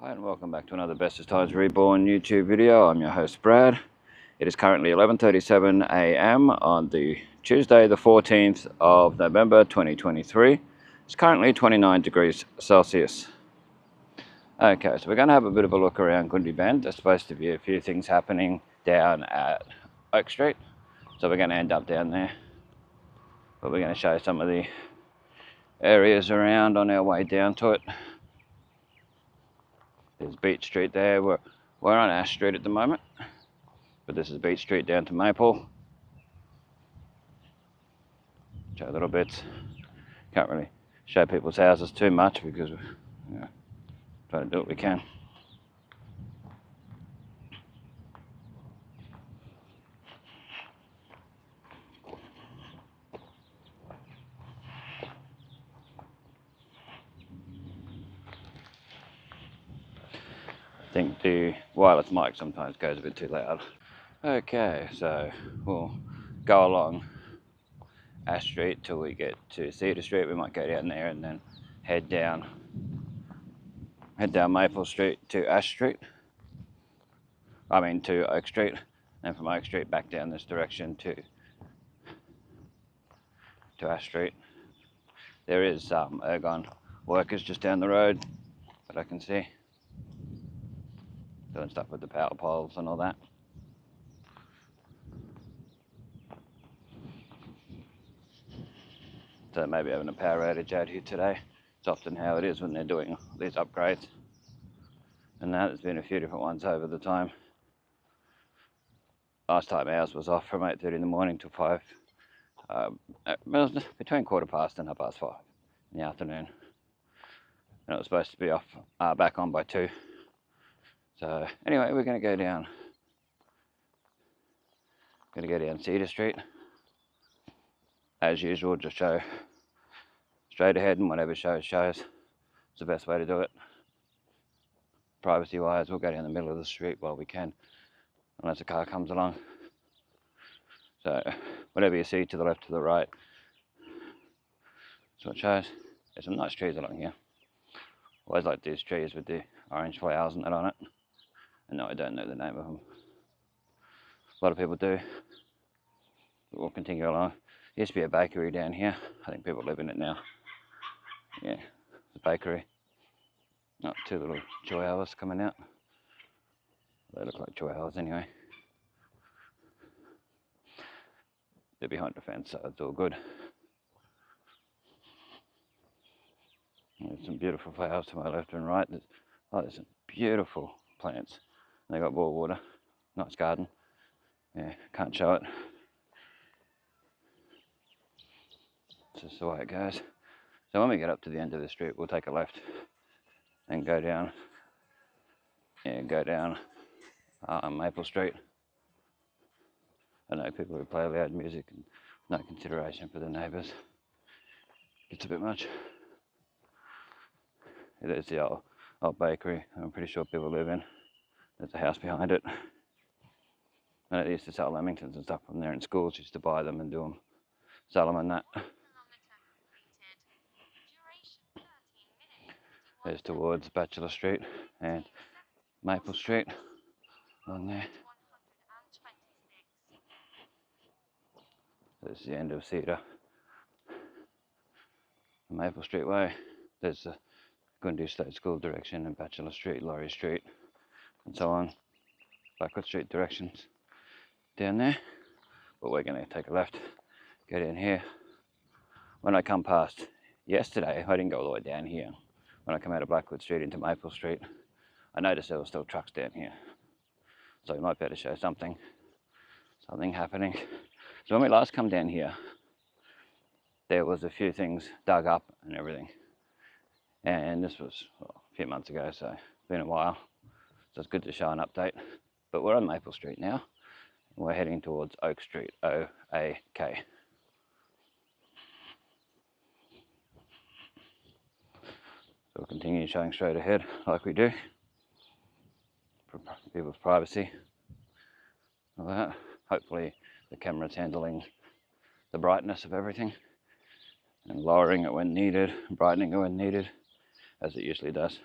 Hi and welcome back to another Bestestimes Reborn YouTube video. I'm your host Brad. It is currently 11:37 a.m. on the Tuesday the 14th of November 2023. It's currently 29 degrees Celsius. Okay, so we're going to have a bit of a look around Goondi Bend. There's supposed to be a few things happening down at Oak Street, so we're going to end up down there. But we're going to show some of the areas around on our way down to it. There's Beach Street there. We're on Ash Street at the moment, but this is Beach Street down to Maple. Show little bits. Can't really show people's houses too much because we're trying to do what we can. I think the wireless mic sometimes goes a bit too loud. Okay, so we'll go along Ash Street till we get to Cedar Street. We might go down there and then head down Maple Street to Ash Street. To Oak Street, and from Oak Street back down this direction to Ash Street. There is Ergon workers just down the road that I can see doing stuff with the power poles and all that. So maybe having a power outage out here today. It's often how it is when they're doing these upgrades. And now there's been a few different ones over the time. Last time ours was off from 8:30 in the morning till 5. It was between 5:15 and 5:30 in the afternoon. And it was supposed to be off back on by 2. So anyway, we're going to go down. Cedar Street. As usual, just show straight ahead, and whatever shows. It's the best way to do it. Privacy wise, we'll go down the middle of the street while we can, unless a car comes along. So whatever you see to the left, to the right, that's what shows. There's some nice trees along here. Always like these trees with the orange flowers and that on it. And no, I don't know the name of them. A lot of people do. But we'll continue along. There used to be a bakery down here. I think people live in it now. Yeah, it's a bakery. Not two little chihuahuas coming out. They look like chihuahuas anyway. They're behind the fence, so it's all good. There's some beautiful flowers to my left and right. There's some beautiful plants. They got bore water. Nice garden. Yeah, can't show it. It's just the way it goes. So when we get up to the end of the street, we'll take a left and go down. Yeah, go down Maple Street. I know people who play loud music and no consideration for the neighbours. It's a bit much. There's the old bakery I'm pretty sure people live in. There's a house behind it. I know they used to sell lamingtons and stuff from there in schools. Used to buy them and do them, sell them and that. There's towards Bachelor Street and Maple Street along there. There's the end of Cedar. Maple Street Way. There's the Goondi State School direction and Bachelor Street, Laurie Street, and so on. Blackwood Street directions down there. But we're going to take a left, go down here. When I come past yesterday, I didn't go all the way down here. When I come out of Blackwood Street into Maple Street, I noticed there were still trucks down here. So we might be able to show something happening. So when we last come down here, there was a few things dug up and everything. And this was a few months ago, so it's been a while. So it's good to show an update. But we're on Maple Street now. And we're heading towards Oak Street, O-A-K. So we'll continue showing straight ahead like we do. For people's privacy. All that. Hopefully the camera's handling the brightness of everything and lowering it when needed, brightening it when needed, as it usually does.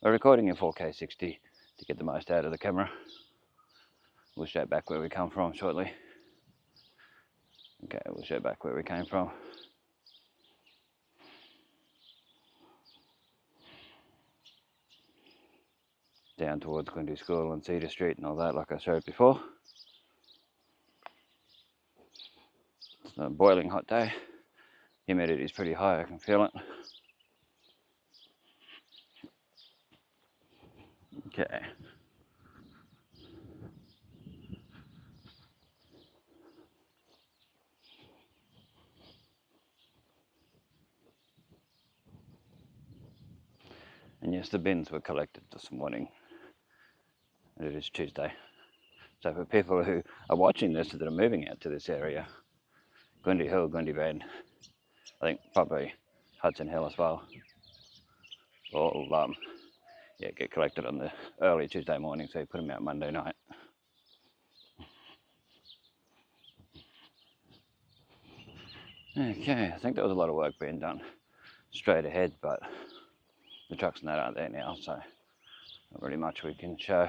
We're recording in 4K 60 to get the most out of the camera. We'll show back where we come from shortly. Okay, we'll show back where we came from. Down towards Goondi School and Cedar Street and all that, like I showed before. It's a boiling hot day. Humidity is pretty high, I can feel it. Okay. And yes, the bins were collected this morning. It is Tuesday. So for people who are watching this that are moving out to this area, Goondi Hill, Goondi Bend, I think probably Hudson Hill as well, all get collected on the early Tuesday morning, so you put them out Monday night. Okay, I think there was a lot of work being done straight ahead, but the trucks and that aren't there now, so not really much we can show.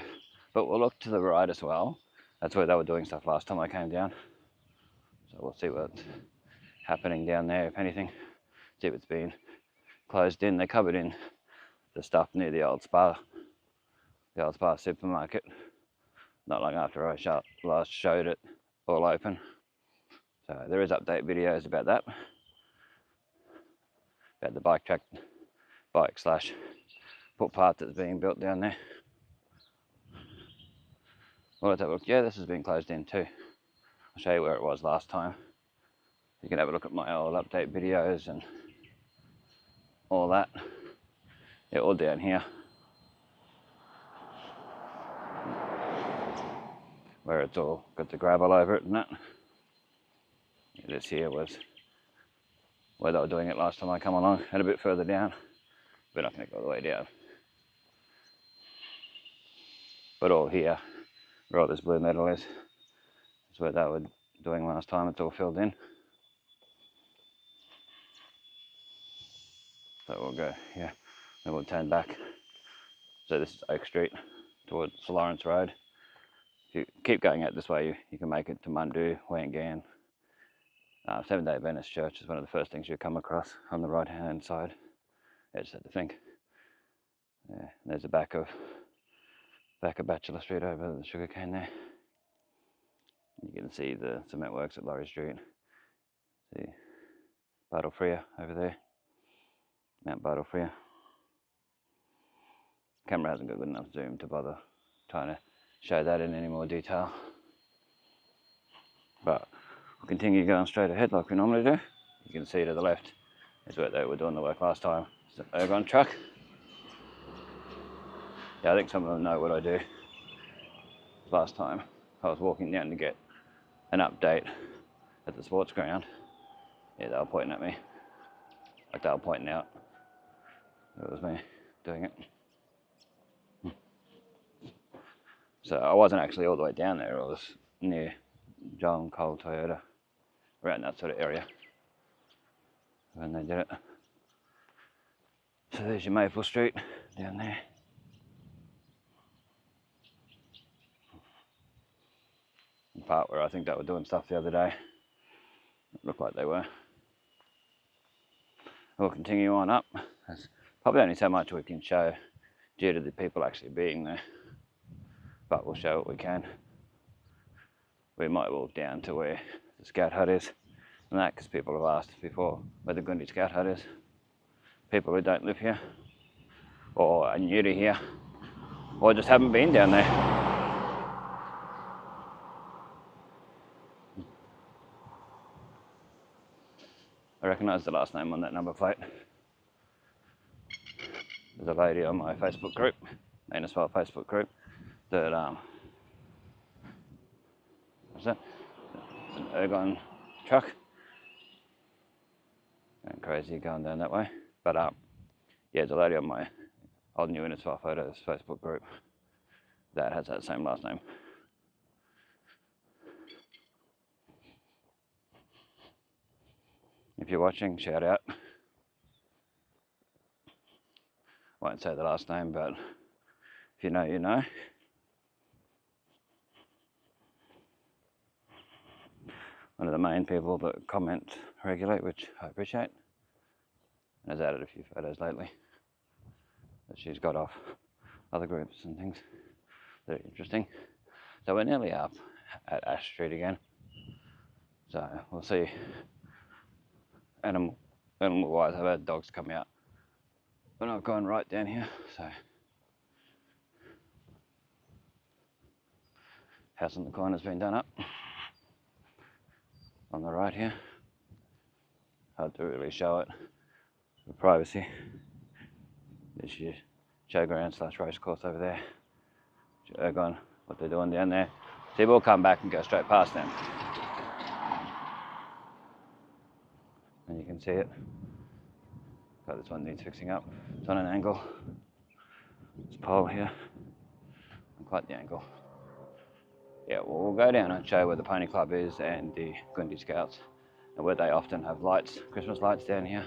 But we'll look to the right as well. That's where they were doing stuff last time I came down. So we'll see what's happening down there, if anything. See if it's been closed in. They covered in the stuff near the old Spa supermarket. Not long after I last showed it all open. So there is update videos about that. About the bike/footpath that's being built down there. Well, let's have a look. Yeah, this has been closed in too. I'll show you where it was last time. You can have a look at my old update videos and all that. Yeah, all down here. Where it's all got the gravel over it and that. Yeah, this here was where they were doing it last time I come along, and a bit further down. We're not going to go all the way down. But all here, where all this blue metal is where they were doing last time. It's all filled in. So we'll go here, then we'll turn back. So this is Oak Street towards Lawrence Road. If you keep going out this way, you can make it to Mundu, Wangan. Seventh-day Adventist Church is one of the first things you come across on the right-hand side. I just had to think. Yeah, there's the back of Bachelor Street over the sugarcane there. You can see the cement works at Laurie Street. See Bartlefree over there, Mount Bartlefree. Camera hasn't got good enough zoom to bother trying to show that in any more detail. But we'll continue going straight ahead like we normally do. You can see to the left is where they were doing the work last time. It's an Ergon truck. Yeah, I think some of them know what I do. Last time I was walking down to get an update at the sports ground. Yeah, they were pointing at me. Like they were pointing out. It was me doing it. So I wasn't actually all the way down there. I was near John Cole Toyota, around that sort of area when they did it. So there's your Maple Street down there. The part where I think they were doing stuff the other day. It looked like they were. We'll continue on up. There's probably only so much we can show due to the people actually being there. But we'll show what we can. We might walk down to where the Scout Hut is and that, because people have asked before where the Goondi Scout Hut is. People who don't live here or are new to here or just haven't been down there. I recognise the last name on that number plate. There's a lady on my Facebook group, Innisfail Facebook group, that what's that? It's an Ergon truck. Going crazy going down that way. But yeah, there's a lady on my old new Innisfail Photos Facebook group that has that same last name. If you're watching, shout out. won't say the last name, but if you know, you know. One of the main people that comment regularly, which I appreciate, and has added a few photos lately that she's got off other groups and things. Very interesting. So we're nearly up at Ash Street again. So we'll see. Animal wise, I've had dogs come out, but I've gone right down here. So house in the corner's been done up on the right here. Hard to really show it for privacy. There's your showground / race course over there. Ergon, what they're doing down there. So we'll come back and go straight past them. And you can see it. Got this one needs fixing up. It's on an angle. This pole here. And quite the angle. Yeah, well, we'll go down and show where the Pony Club is and the Goondi Scouts, and where they often have lights, Christmas lights down here.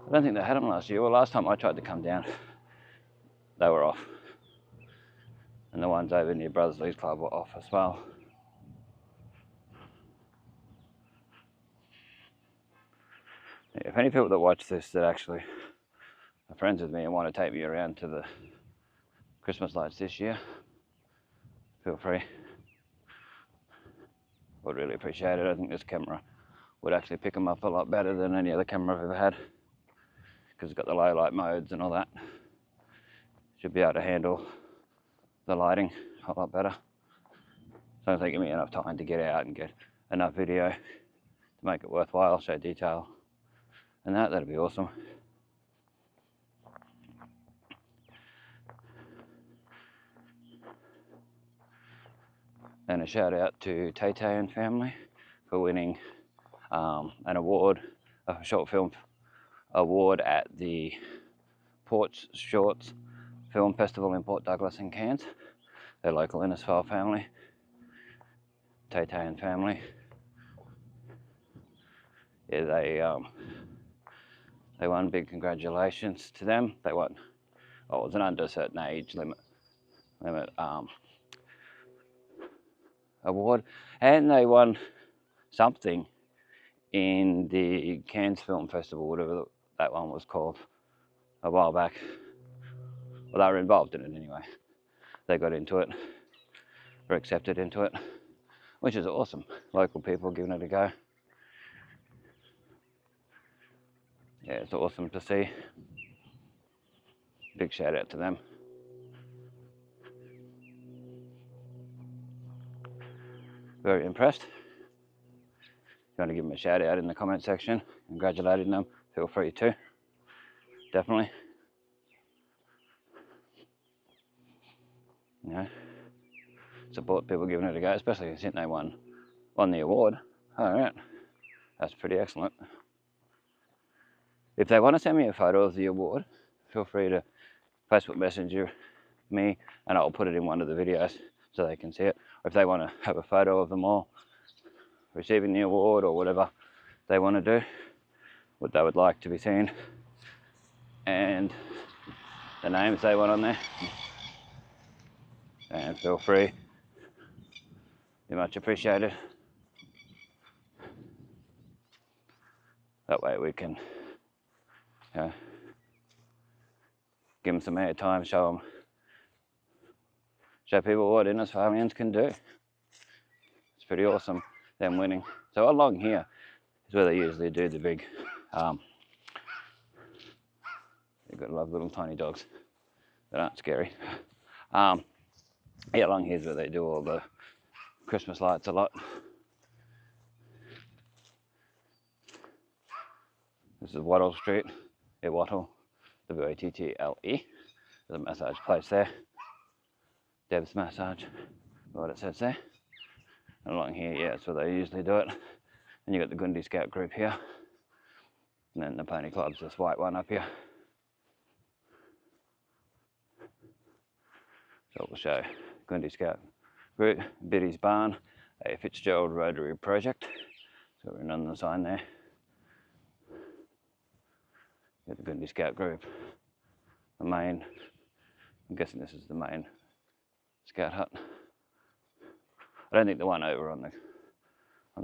I don't think they had them last year. Well, last time I tried to come down, they were off. And the ones over near Brothers Lee's Club were off as well. If any people that watch this that actually are friends with me and want to take me around to the Christmas lights this year, feel free. Would really appreciate it. I think this camera would actually pick them up a lot better than any other camera I've ever had, because it's got the low light modes and all that. Should be able to handle the lighting a lot better. As long as they give me enough time to get out and get enough video to make it worthwhile, show detail, and that'd be awesome. And a shout out to Tay Tay and family for winning an award, a short film award at the Ports Shorts Film Festival in Port Douglas in Cairns. Their local Innisfail family, Tay Tay and family. Yeah, they won. Big congratulations to them. They won. Oh, it was an under a certain age limit award, and they won something in the Cairns Film Festival, whatever that one was called, a while back. Well, they were involved in it anyway. They got into it, were accepted into it, which is awesome. Local people giving it a go. Yeah, it's awesome to see. Big shout out to them. Very impressed. If you want to give them a shout out in the comment section, congratulating them, feel free to. Definitely. You know, support people giving it a go, especially since they won the award. Alright, that's pretty excellent. If they want to send me a photo of the award, feel free to Facebook Messenger me and I'll put it in one of the videos so they can see it. Or if they want to have a photo of them all receiving the award or whatever they want to do, what they would like to be seen, and the names they want on there, and feel free, be much appreciated. That way we can give them some air time, show people what Innisfailians can do. It's pretty awesome, them winning. So along here is where they usually do the big, you've got to love little tiny dogs that aren't scary. Yeah, along here is where they do all the Christmas lights a lot. This is Wattle Street, Wattle, W-A-T-T-L-E. There's a massage place there. Deb's Massage, what it says there. And along here, yeah, that's where they usually do it. And you've got the Goondi Scout group here. And then the Pony Club's this white one up here. So we'll show Goondi Scout group, Biddy's Barn, a Fitzgerald Rotary project. So we're on the sign there. Get the Goondi Scout group the main, I'm guessing this is the main scout hut. I don't think the one over on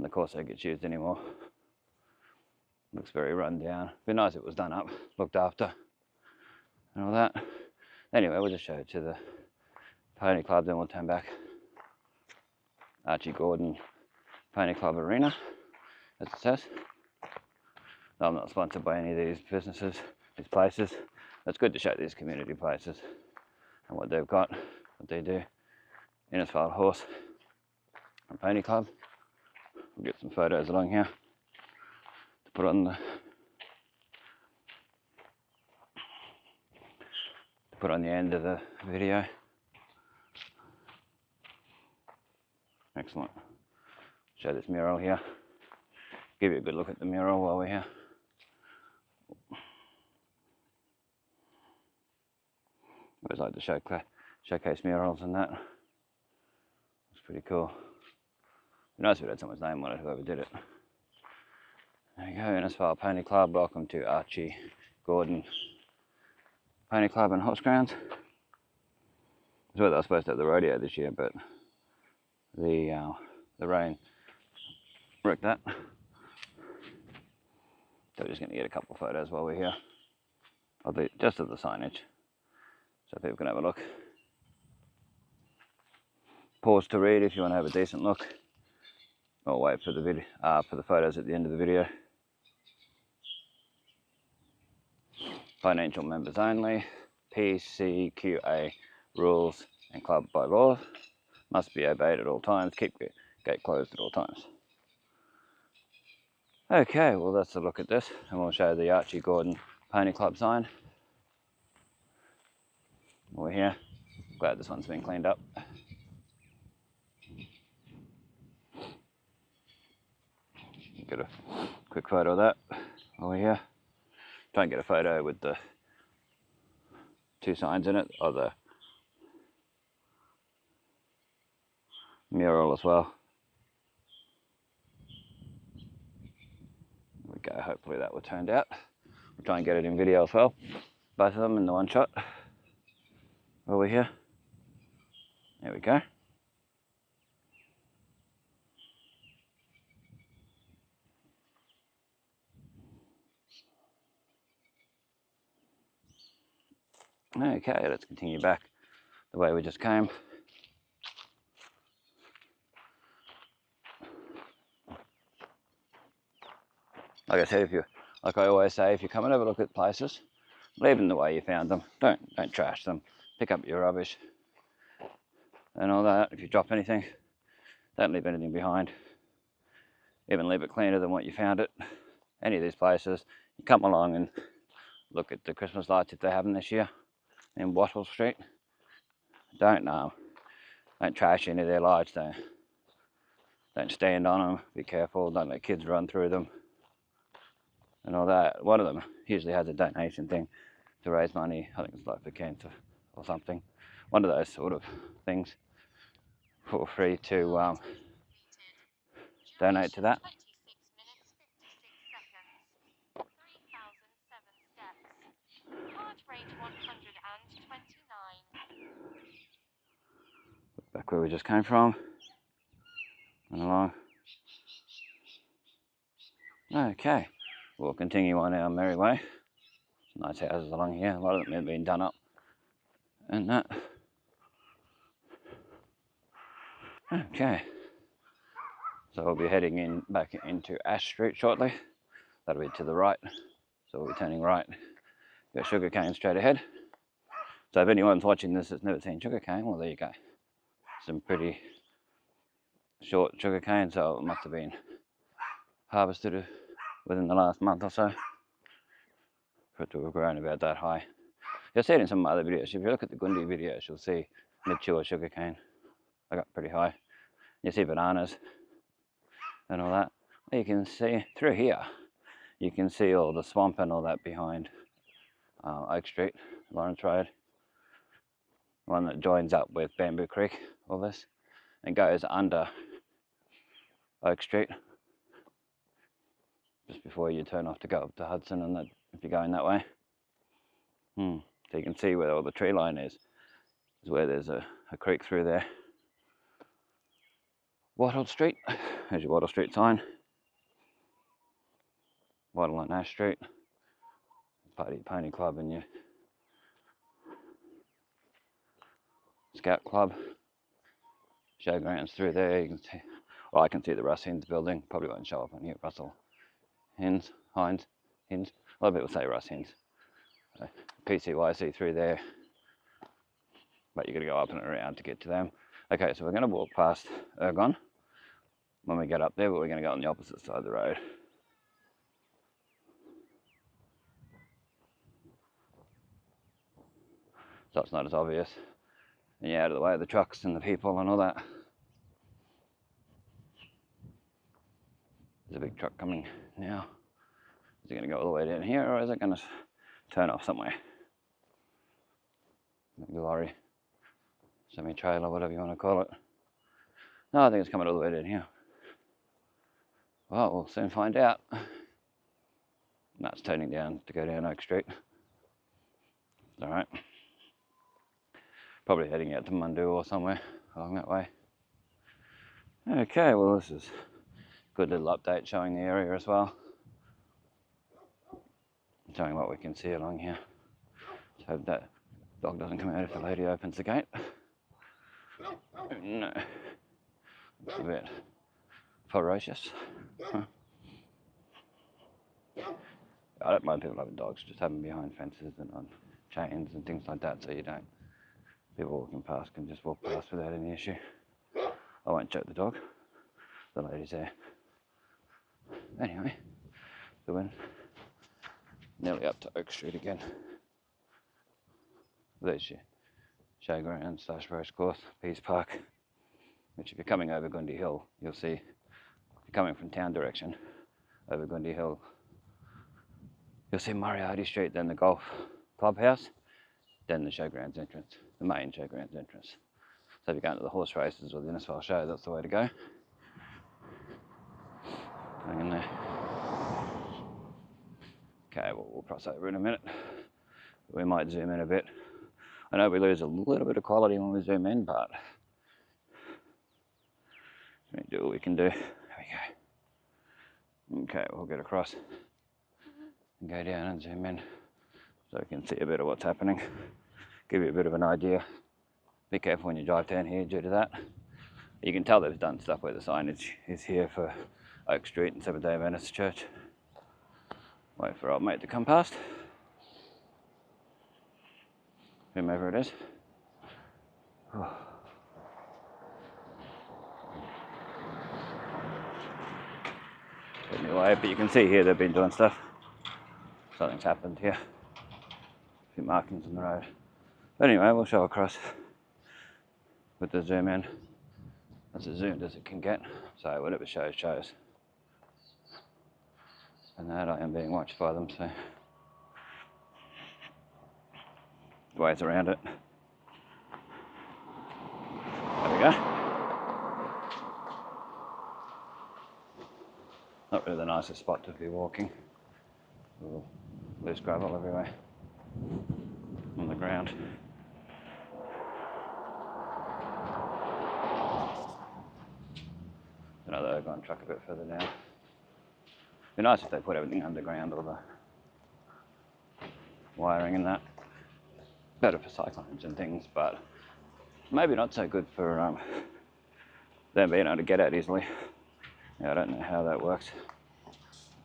the Corso gets used anymore. Looks very run down. Be nice if it was done up, looked after, and all that. Anyway, we'll just show it to the Pony Club, then we'll turn back. Archie Gordon Pony Club Arena, as it says. No, I'm not sponsored by any of these businesses, these places. It's good to show these community places and what they've got, what they do. Innisfail Horse and Pony Club. We'll get some photos along here to put on the end of the video. Excellent. Show this mural here. Give you a good look at the mural while we're here. I always like to showcase murals and that. It's pretty cool. It'd be nice if it had someone's name on it, whoever did it. There you go, Innisfail Pony Club. Welcome to Archie Gordon Pony Club and Horse Grounds. It's where they were supposed to have the rodeo this year, but the rain wrecked that. So we're just going to get a couple of photos while we're here. I'll do just of the signage, so people can have a look. Pause to read if you want to have a decent look, or wait for the video, for the photos at the end of the video. Financial members only. PCQA rules and club by law must be obeyed at all times. Keep gate closed at all times. Okay, well that's a look at this, and we'll show the Archie Gordon Pony Club sign. We're here. Glad this one's been cleaned up. Get a quick photo of that while we're here. Try and get a photo with the two signs in it, or the mural as well. There we go, hopefully that will turn out. We'll try and get it in video as well. Both of them in the one shot. While we're here. There we go. Okay, let's continue back the way we just came. Like I said, like I always say, if you come and have a look at places, leave them the way you found them. Don't trash them. Pick up your rubbish and all that. If you drop anything, don't leave anything behind. Even leave it cleaner than what you found it. Any of these places, you come along and look at the Christmas lights if they have them this year in Wattle Street. Don't trash any of their lights. Don't stand on them. Be careful. Don't let kids run through them and all that. One of them usually has a donation thing to raise money. I think it's like for cancer or something. One of those sort of things for free to donate to that. Back where we just came from and along. Okay, we'll continue on our merry way. Nice houses along here. A lot of them have been done up and that. Okay, so we'll be heading back into Ash Street shortly. That'll be to the right, so we'll be turning right. Got sugarcane straight ahead. So if anyone's watching this that's never seen sugarcane, well there you go. Some pretty short sugarcane, so it must have been harvested within the last month or so for it to have grown about that high. You'll see it in some other videos. If you look at the Goondi videos, you'll see mature sugarcane. They got pretty high. You see bananas and all that. You can see through here, you can see all the swamp and all that behind Oak Street, Lawrence Road. One that joins up with Bamboo Creek, all this, and goes under Oak Street just before you turn off to go up to Hudson, and that if you're going that way. So you can see where all the tree line is where there's a creek through there. Wattle Street, there's your Wattle Street sign. Wattle and Ash Street. Pony Club and your Scout Club. Showgrounds through there. You can see, well, I can see the Russ Hinds building. Probably won't show up on here. Russell Hinds. A lot of people say Russ Hinds. PCYC through there. But you've got to go up and around to get to them. Okay, so we're going to walk past Ergon when we get up there, but we're going to go on the opposite side of the road. So it's not as obvious. And you're out of the way of the trucks and the people and all that. There's a big truck coming now. Is it going to go all the way down here, or is it going to turn off somewhere? Maybe lorry, semi-trailer, whatever you want to call it. No, I think it's coming all the way down here. Well, we'll soon find out. No, it's turning down to go down Oak Street. Alright. Probably heading out to Mundu or somewhere along that way. Okay, well this is a good little update showing the area as well. Showing what we can see along here. Let's hope that dog doesn't come out if the lady opens the gate. No. It's a bit ferocious. Huh. I don't mind people having dogs, just have them behind fences and on chains and things like that, so you don't, people walking past can just walk past without any issue. I won't choke the dog, the lady's there. Anyway, we went nearly up to Oak Street again. There's your showground / race course, Peace Park, which if you're coming over Goondi Hill, you'll see, if you're coming from town direction over Goondi Hill, you'll see Moriarty Street, then the golf clubhouse, then the showgrounds entrance, the main showgrounds entrance. So if you're going to the horse races or the Innisfail show, that's the way to go. Going in there. Okay, well, we'll cross over in a minute. We might zoom in a bit. I know we lose a little bit of quality when we zoom in, but we do what we can do. There we go. Okay, we'll get across and go down and zoom in so we can see a bit of what's happening. Give you a bit of an idea. Be careful when you drive down here due to that. You can tell they've done stuff where the signage is here for Oak Street and Seventh-day Adventist Church. Wait for old mate to come past. Whomever it is. Anyway, but you can see here they've been doing stuff. Something's happened here. A few markings on the road. But anyway, we'll show across with the zoom in. That's as zoomed as it can get. So whatever shows, shows. And that I am being watched by them, so ways around it. There we go. Not really the nicest spot to be walking. Loose gravel everywhere on the ground. Another Ergon truck a bit further down. Be nice if they put everything underground, all the wiring and that. Better for cyclones and things, but maybe not so good for them being able to get out easily. Yeah, I don't know how that works.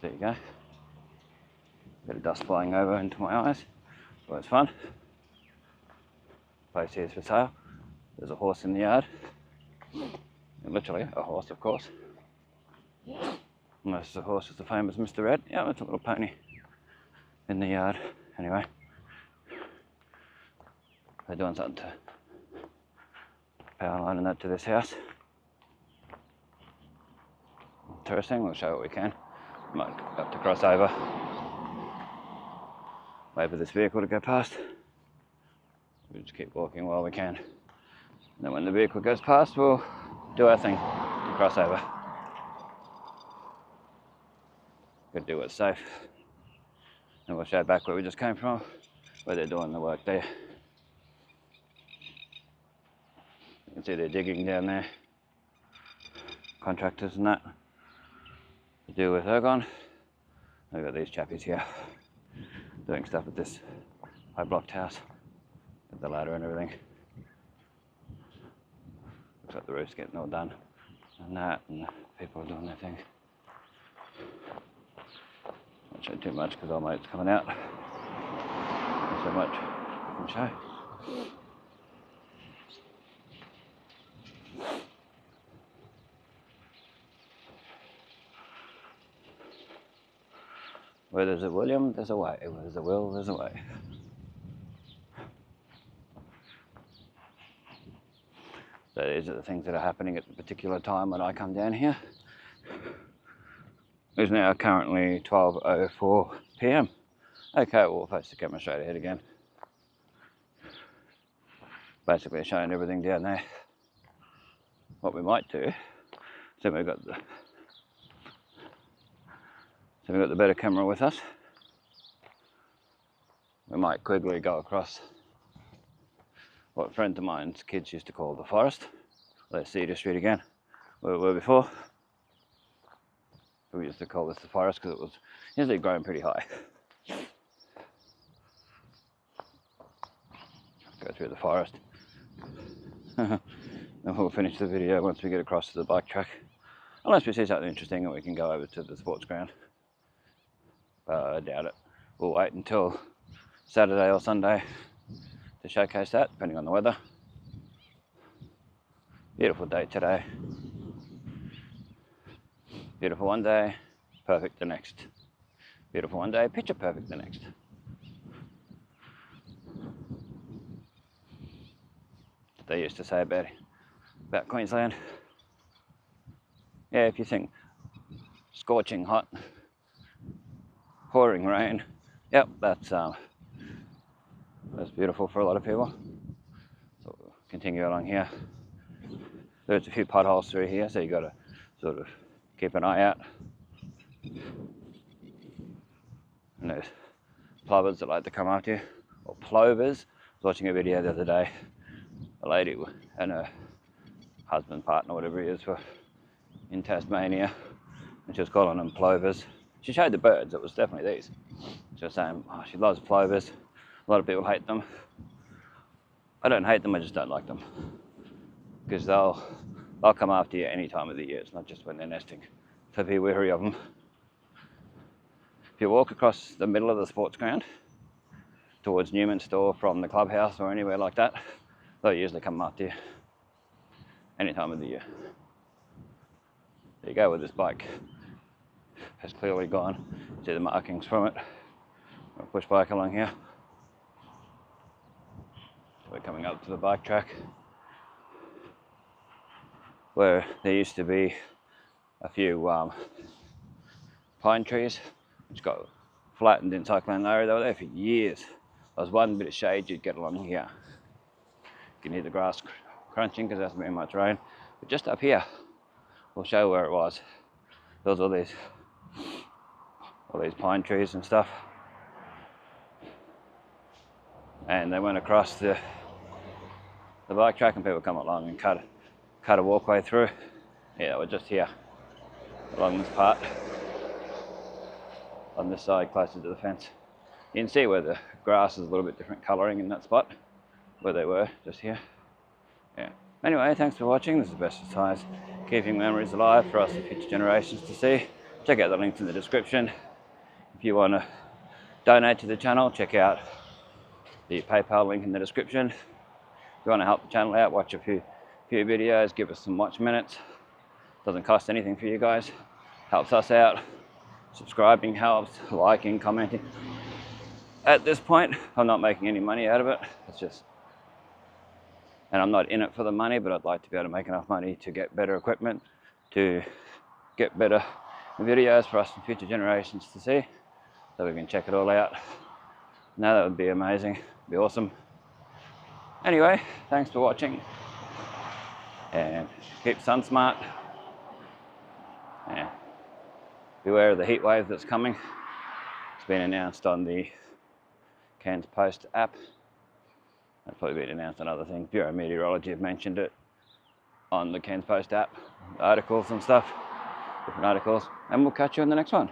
There you go. Bit of dust flying over into my eyes. Well, it's fun. Place here is for sale. There's a horse in the yard. Literally a horse, of course. Unless the horse is the famous Mr. Red. Yeah, it's a little pony in the yard. Anyway, they're doing something to power line and that to this house. Interesting, we'll show what we can. Might have to cross over. Wait for this vehicle to go past. We'll just keep walking while we can. And then when the vehicle goes past, we'll do our thing and cross over. Gotta do what's safe. And we'll show back where we just came from. where they're doing the work there. You can see they're digging down there. Contractors and that to do with ergon. We've got these chappies here doing stuff at this high blocked house with the ladder and everything. Looks like the roof's getting all done and that, and people are doing their thing. Won't show too much because our mate's coming out. Not so much I can show. Where there's a William, there's a way. Where there's a will, there's a way. So these are the things that are happening at the particular time when I come down here. It's now currently 12:04 PM. Okay, we'll face the camera straight ahead again. Basically showing everything down there. What we might do, so we've got the better camera with us. We might quickly go across what a friend of mine's kids used to call the forest. Let's see the street again, where we were before. We used to call this the forest because it was usually growing pretty high. Go through the forest. And we'll finish the video once we get across to the bike track. Unless we see something interesting and we can go over to the sports ground. I doubt it. We'll wait until Saturday or Sunday to showcase that, depending on the weather. Beautiful day today. Beautiful one day, perfect the next. Beautiful one day, picture perfect the next. They used to say about Queensland. Yeah, if you think scorching hot, pouring rain, yep, that's beautiful for a lot of people. So we'll continue along here. There's a few potholes through here, so you got to sort of keep an eye out. And there's plovers that like to come after you, or plovers. I was watching a video the other day. A lady and her husband, partner, whatever he is, were in Tasmania, and she was calling them plovers. She showed the birds, it was definitely these. She was saying, oh, she loves plovers. A lot of people hate them. I don't hate them, I just don't like them. Because they'll come after you any time of the year, it's not just when they're nesting. So be wary of them. If you walk across the middle of the sports ground towards Newman's store from the clubhouse or anywhere like that, they'll usually come after you any time of the year. There you go with this bike. Has clearly gone. See the markings from it. I'll push bike along here. We're coming up to the bike track where there used to be a few pine trees which got flattened in Cyclone Larry. They were there for years. There was one bit of shade you'd get along here. You can hear the grass crunching because there hasn't been much rain. But just up here, we'll show where it was. There was all these pine trees and stuff. And they went across the bike track and people come along and cut a walkway through. Yeah, we're just here along this part, on this side closer to the fence. You can see where the grass is a little bit different colouring in that spot where they were, just here. Yeah. Anyway, thanks for watching. This is Bestestimes, keeping memories alive for us and future generations to see. Check out the links in the description. If you want to donate to the channel, check out the PayPal link in the description. If you want to help the channel out, watch a few videos, give us some watch minutes. Doesn't cost anything for you guys. Helps us out. Subscribing helps, liking, commenting. At this point, I'm not making any money out of it. It's just, and I'm not in it for the money, but I'd like to be able to make enough money to get better equipment, to get better videos for us and future generations to see, so we can check it all out. Now that would be amazing, be awesome. Anyway, thanks for watching, and keep sun smart, and beware of the heat wave that's coming. It's been announced on the Cairns Post app. That's probably been announced on other things. Bureau of Meteorology have mentioned it on the Cairns Post app, articles and stuff, different articles. And we'll catch you on the next one.